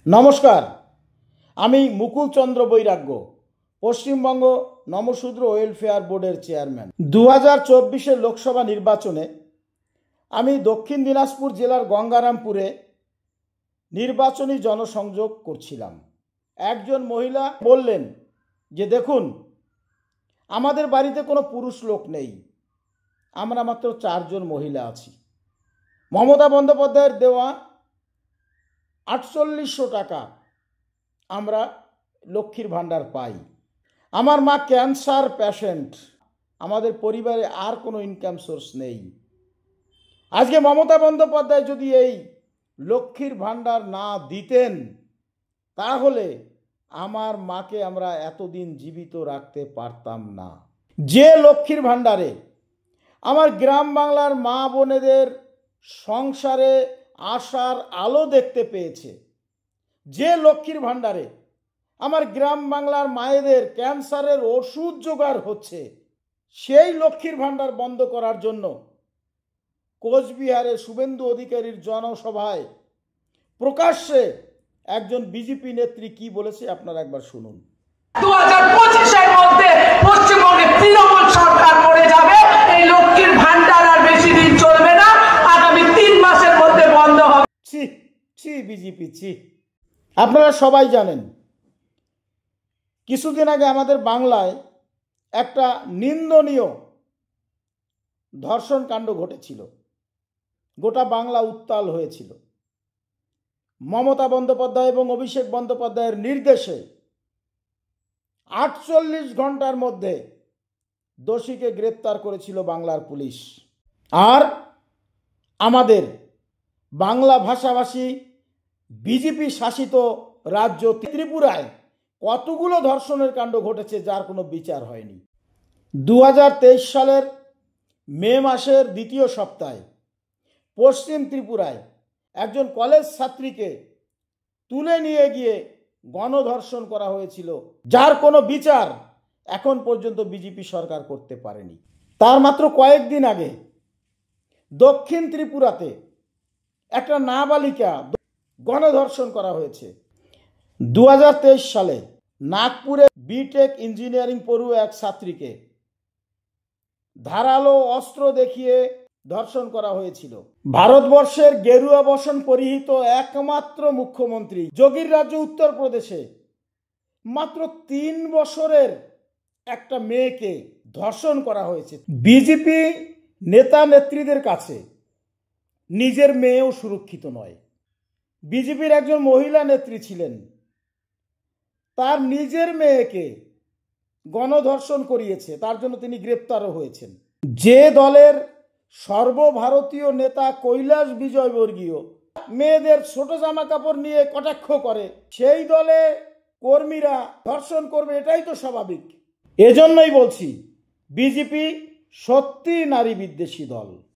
নমস্কার, আমি মুকুল চন্দ্র বৈরাগ্য, পশ্চিমবঙ্গ নমশূদ্র ওয়েলফেয়ার বোর্ডের চেয়ারম্যান। 2024 লোকসভা নির্বাচনে আমি দক্ষিণ দিনাজপুর জেলার গঙ্গারামপুরে নির্বাচনী জনসংযোগ করছিলাম। একজন মহিলা বললেন যে দেখুন, আমাদের বাড়িতে কোনো পুরুষ লোক নেই, আমরা মাত্র 4 জন মহিলা আছি। মমতা বন্দ্যোপাধ্যায়ের দেওয়া 4800 টাকা আমরা লক্ষ্মীর ভাণ্ডার পাই। আমার মা ক্যান্সার পেশেন্ট, আমাদের পরিবারে আর কোনো ইনকাম সোর্স নেই। আজকে মমতা বন্দ্যোপাধ্যায় যদি এই লক্ষ্মীর ভাণ্ডার না দিতেন, তাহলে আমার মাকে আমরা এতদিন জীবিত রাখতে পারতাম না। যে লক্ষ্মীর ভাণ্ডারে আমার গ্রাম বাংলার মা বোনেদের সংসারে আশার আলো দেখতে পেয়েছে, যে লক্ষ্মীর ভাণ্ডারে আমার গ্রাম বাংলার মায়েদের ক্যান্সারের ওষুধ জোগাড় হচ্ছে, সেই লক্ষ্মীর ভাণ্ডার বন্ধ করার জন্য কোচবিহারে শুভেন্দু অধিকারীর জনসভায় প্রকাশ্যে একজন বিজেপি নেত্রী কি বলেছে আপনারা একবার শুনুন। 2025-এর মধ্যে পশ্চিমবঙ্গে তৃণমূল সরকার পড়ে যাবে, এই লক্ষ্মীর ভাণ্ডার আর বেশি দিন চলবে না, আগামী 3 মাসের মধ্যে বন্ধ হবে। ছি বিজেপি ছি। আপনারা সবাই জানেন, কিছুদিন আগে আমাদের বাংলায় একটা নিন্দনীয় ধর্ষণ কাণ্ড ঘটেছিল, গোটা বাংলা উত্তাল হয়েছিল। মমতা বন্দ্যোপাধ্যায় এবং অভিষেক বন্দ্যোপাধ্যায়ের নির্দেশে 48 ঘন্টার মধ্যে দোষীকে গ্রেপ্তার করেছিল বাংলার পুলিশ। আর আমাদের বাংলা ভাষাভাষী বিজেপি শাসিত রাজ্য ত্রিপুরায় কতগুলো ধর্ষণের কাণ্ড ঘটেছে যার কোনো বিচার হয়নি। 2023 সালের মে মাসের দ্বিতীয় সপ্তাহে পশ্চিম ত্রিপুরায় একজন কলেজ ছাত্রীকে তুলে নিয়ে গিয়ে গণধর্ষণ করা হয়েছিল, যার কোনো বিচার এখন পর্যন্ত বিজেপি সরকার করতে পারেনি। তার মাত্র কয়েকদিন আগে দক্ষিণ ত্রিপুরাতে একটা নাবালিকা গণধর্ষণ করা হয়েছে। 2023 সালে নাগপুরে বিটেক ইঞ্জিনিয়ারিং পড়ুয়া এক ছাত্রীকে ধারালো অস্ত্র দেখিয়ে ধর্ষণ করা হয়েছিল। ভারতবর্ষের গেরুয়া বসন পরিহিত একমাত্র মুখ্যমন্ত্রী যোগীর রাজ্য উত্তরপ্রদেশে মাত্র 3 বছরের একটা মেয়েকে ধর্ষণ করা হয়েছে। বিজেপি নেতা নেত্রীদের কাছে নিজের মেয়েও সুরক্ষিত নয়। বিজেপির একজন মহিলা নেত্রী ছিলেন, তার নিজের মেয়েকে গণধর্ষণ করিয়েছে, তার জন্য তিনি গ্রেপ্তারও হয়েছেন। যে দলের সর্বভারতীয় নেতা কৈলাস বিজয়বর্গীয় মেয়েদের ছোট জামা কাপড় নিয়ে কটাক্ষ করে, সেই দলে কর্মীরা ধর্ষণ করবে, এটাই তো স্বাভাবিক। এজন্যই বলছি, বিজেপি সত্যি নারী বিদ্বেষী দল।